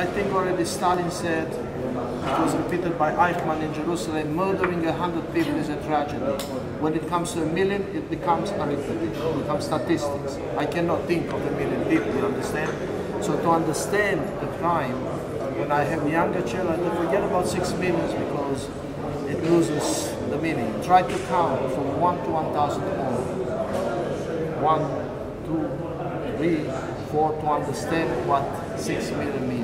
I think already Stalin said, it was repeated by Eichmann in Jerusalem, murdering 100 people is a tragedy. When it comes to 1,000,000, it becomes arithmetic, it becomes statistics. I cannot think of 1,000,000 people, you understand? So to understand the crime, when I have younger children, I forget about 6 million because it loses the meaning. Try to count from 1 to 1,000 all. 1, 2, 3, 4 to understand what 6 million means.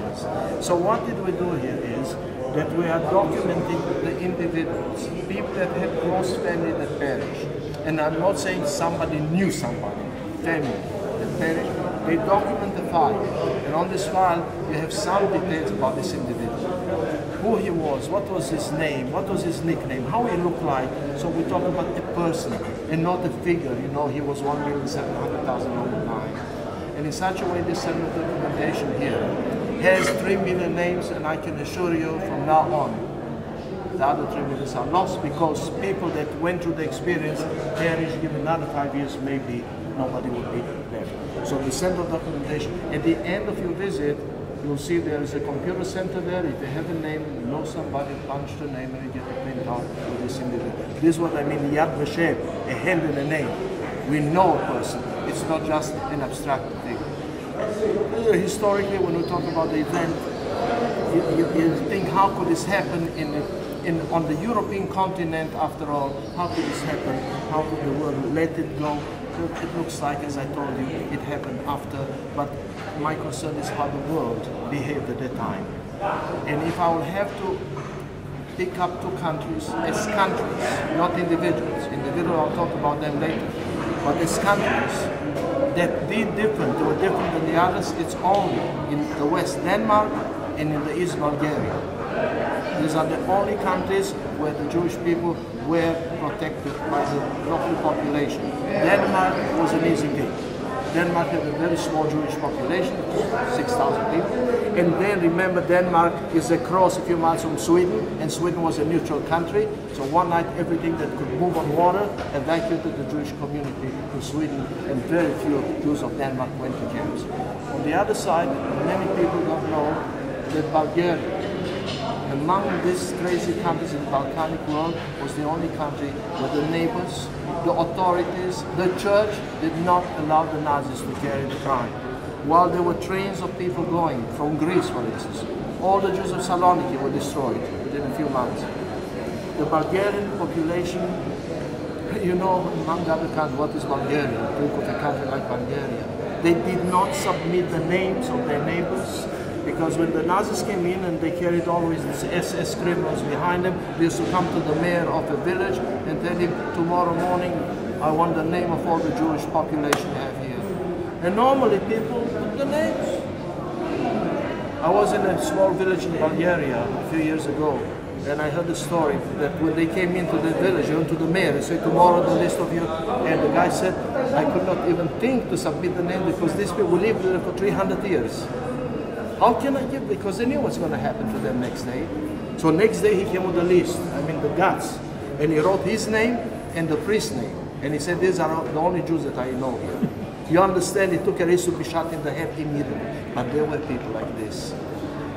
So what did we do here is that we are documenting the individuals, people that have close family that perish. And I'm not saying somebody knew somebody, family that perished. They document the file. And on this file, you have some details about this individual. Who he was, what was his name, what was his nickname, how he looked like. So we talk about a person and not a figure. You know, he was 1,700,000 on the line. And in such a way, this separate documentation here has 3 million names, and I can assure you from now on, the other 3 million are lost because people that went through the experience perished. Given another 5 years, maybe nobody would be left. So the central documentation, at the end of your visit, you'll see there is a computer center there. If you have a name, you know somebody, punch the name and you get a printout with this individual. This is what I mean, Yad Vashem, a hand and a name. We know a person. It's not just an abstract thing. Historically, when we talk about the event, you think, how could this happen on the European continent after all? How could this happen? How could the world let it go? It looks like, as I told you, it happened after, but my concern is how the world behaved at that time. And if I will have to pick up 2 countries as countries, not individuals. Individuals, I'll talk about them later. But as countries that did different, they were different than the others, it's only in the West Denmark and in the East Bulgaria. These are the only countries where the Jewish people were protected by the local population. Denmark was an easy game. Denmark had a very small Jewish population, 6,000 people. And then remember, Denmark is across a few miles from Sweden, and Sweden was a neutral country. So one night, everything that could move on water evacuated the Jewish community to Sweden, and very few Jews of Denmark went to camps. On the other side, many people don't know that Bulgaria, among these crazy countries in the Balkanic world, was the only country where the neighbors, the authorities, the church did not allow the Nazis to carry the crime. While there were trains of people going from Greece, for instance, all the Jews of Saloniki were destroyed within a few months. The Bulgarian population, you know, among the other countries, what is Bulgaria? Think of a country like Bulgaria. They did not submit the names of their neighbors, because when the Nazis came in and they carried always these SS criminals behind them, they used to come to the mayor of a village and tell him, tomorrow morning, I want the name of all the Jewish population you have here. And normally people put the names. I was in a small village in Bulgaria a few years ago, and I heard a story that when they came into the village, they went to the mayor, they said, tomorrow the list of you, and the guy said, I could not even think to submit the name because these people lived there for 300 years. How can I give? Because they knew what's going to happen to them next day. So next day he came with a list, I mean the guts, and he wrote his name and the priest's name. And he said, these are the only Jews that I know here. You understand, he took a risk to be shot in the head immediately. But there were people like this.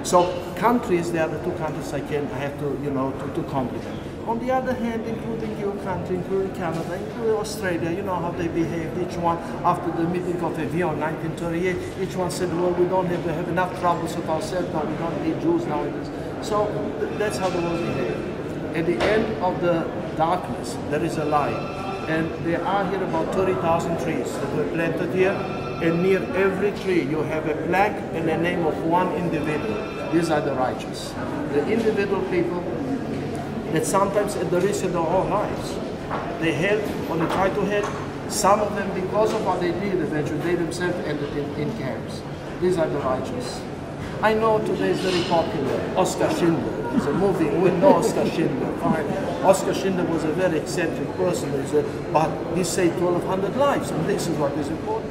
So countries, they are the 2 countries I have to, you know, to compliment. On the other hand, including your country, including Canada, including Australia, you know how they behaved. Each one, after the meeting of Evian in 1938, each one said, well, we don't have enough troubles with ourselves, no, we don't need Jews nowadays. So that's how the world behaved. At the end of the darkness, there is a light. And there are here about 30,000 trees that were planted here. And near every tree, you have a plaque and the name of one individual. These are the righteous. The individual people that sometimes at the risk of their own lives, they help or they try to help. Some of them, because of what they did, eventually they themselves ended in camps. These are the righteous. I know today is very popular, Oskar Schindler. It's a movie, we know Oskar Schindler. Fine. Oskar Schindler was a very eccentric person, but he saved 1,200 lives, and this is what is important.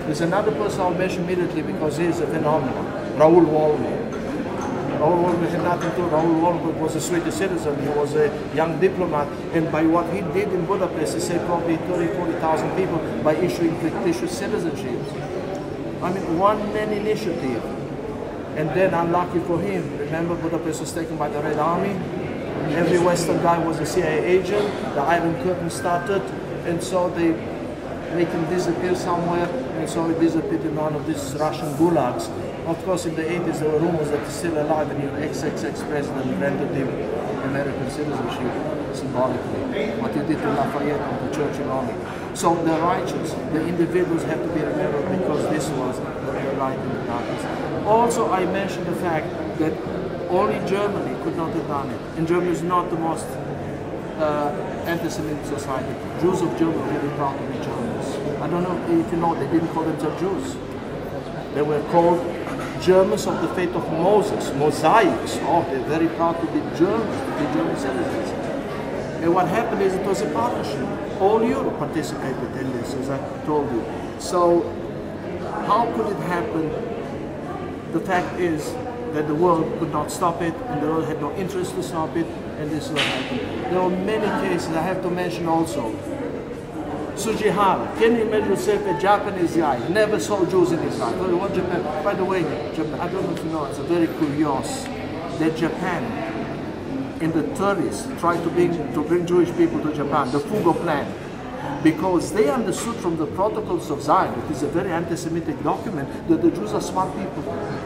There's another person I'll mention immediately because he is a phenomenon, Raoul Wallenberg. Raoul Wallenberg had nothing to do. Raoul Wallenberg was a Swedish citizen. He was a young diplomat, and by what he did in Budapest, he saved probably 30,000, 40,000 people by issuing fictitious citizenships. I mean, one man initiative And then, unlucky for him, remember Budapest was taken by the Red Army. Every Western guy was a CIA agent. The Iron Curtain started, and so they make him disappear somewhere, and so he disappeared in one of these Russian gulags. Of course, in the 80s, there were rumors that he's still alive, and your ex-president granted him American citizenship symbolically. What he did to Lafayette and to Churchill only. So the righteous, the individuals have to be remembered because this was the light in the darkness. Also, I mentioned the fact that only Germany could not have done it. And Germany is not the most anti-Semitic society. Jews of Germany were very proud to be Germans. I don't know if you know, they didn't call themselves Jews. They were called Germans of the faith of Moses, Mosaics. Oh, they're very proud to be Germans, to be German citizens. And what happened is it was a partnership. All Europe participated in this, as I told you. So, how could it happen? The fact is that the world could not stop it, and the world had no interest to stop it, and this is what happened. There are many cases. I have to mention also Sugihara. Can you imagine yourself a Japanese guy, never saw Jews in his life? What Japan? By the way, Japan, I don't know if you know, it's a very curious that Japan in the 30s tried to bring Jewish people to Japan, the Fugo plan, because they understood from the Protocols of Zion, it is a very anti-Semitic document, that the Jews are smart people.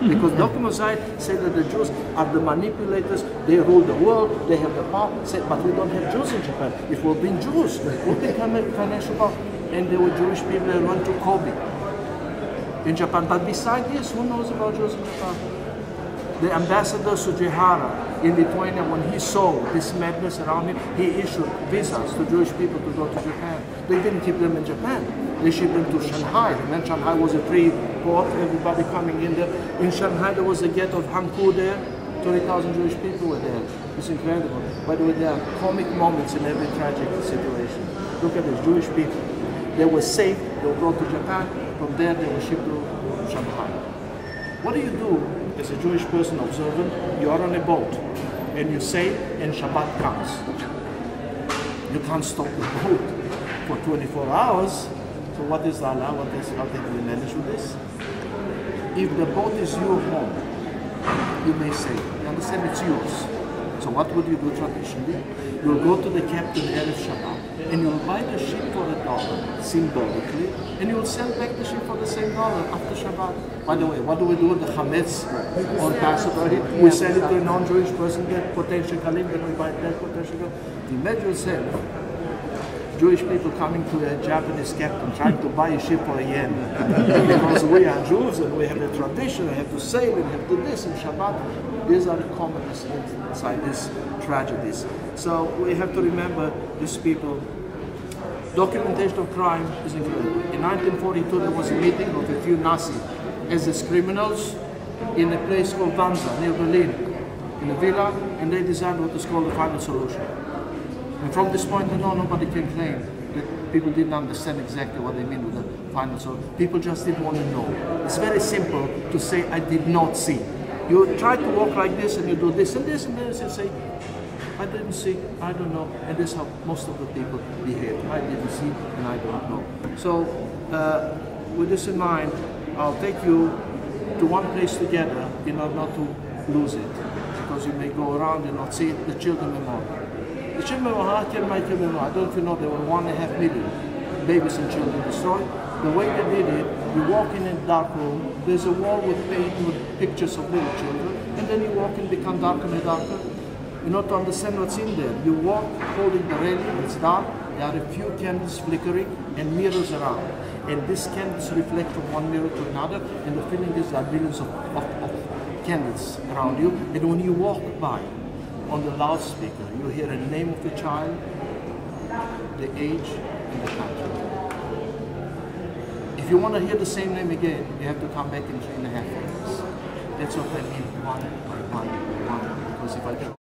Because the Document of Zion said that the Jews are the manipulators, they rule the world, they have the power, but we don't have Jews in Japan. If we'll bring Jews, we'll become a financial power. And there were Jewish people that went to Kobe in Japan. But besides this, who knows about Jews in Japan? The ambassador Sugihara in Lithuania, when he saw this madness around him, he issued visas to Jewish people to go to Japan. They didn't keep them in Japan. They shipped them to Shanghai. And then Shanghai was a free port, everybody coming in there. In Shanghai, there was a ghetto of Hankou there. 20,000 Jewish people were there. It's incredible. By the way, there are comic moments in every tragic situation. Look at this, Jewish people. They were safe, they were brought to Japan. From there, they were shipped to Shanghai. What do you do as a Jewish person observant? You are on a boat and you sail and Shabbat comes. You can't stop the boat for 24 hours. So what is Allah? How did we manage with this? If the boat is your home, you may say, you understand, it's yours. So what would you do traditionally? You'll go to the captain Erev Shabbat and you'll buy the ship for $1, symbolically, and you'll sell back the ship for the same dollar after Shabbat. By the way, what do we do with the chametz on Passover? We sell it to a non-Jewish person, get potential kalim, then we buy that potential kalim. Imagine yourself, Jewish people coming to a Japanese captain trying to buy a ship for $1. Because we are Jews and we have a tradition, we have to sail and have to do this in Shabbat. These are the commonness inside these tragedies. So we have to remember these people. Documentation of crime is incredible. In 1942 there was a meeting of a few Nazi SS criminals in a place called Wannsee near Berlin, in a villa, and they designed what is called the final solution. And from this point on, nobody can claim that people didn't understand exactly what they mean with the final solution. People just didn't want to know. It's very simple to say, I did not see. You try to walk like this and you do this and this and this and say, I didn't see, I don't know. And this is how most of the people behave. I didn't see and I don't know. So with this in mind, I'll take you to one place together in order not to lose it. Because you may go around and not see it, the children memorial. The children memorial, I don't know if you know, there were 1.5 million babies and children destroyed. The way they did it, you walk in a dark room, there's a wall with paint with pictures of little children, and then you walk in, become darker and darker. You know, to understand what's in there, you walk holding the railing, it's dark, there are a few candles flickering and mirrors around. And these candles reflect from one mirror to another, and the feeling is there are billions of candles around you. And when you walk by, on the loudspeaker, you hear a name of the child, the age, and the country. If you want to hear the same name again, you have to come back in 3.5 years. That's what I mean, one by one by one. Because if I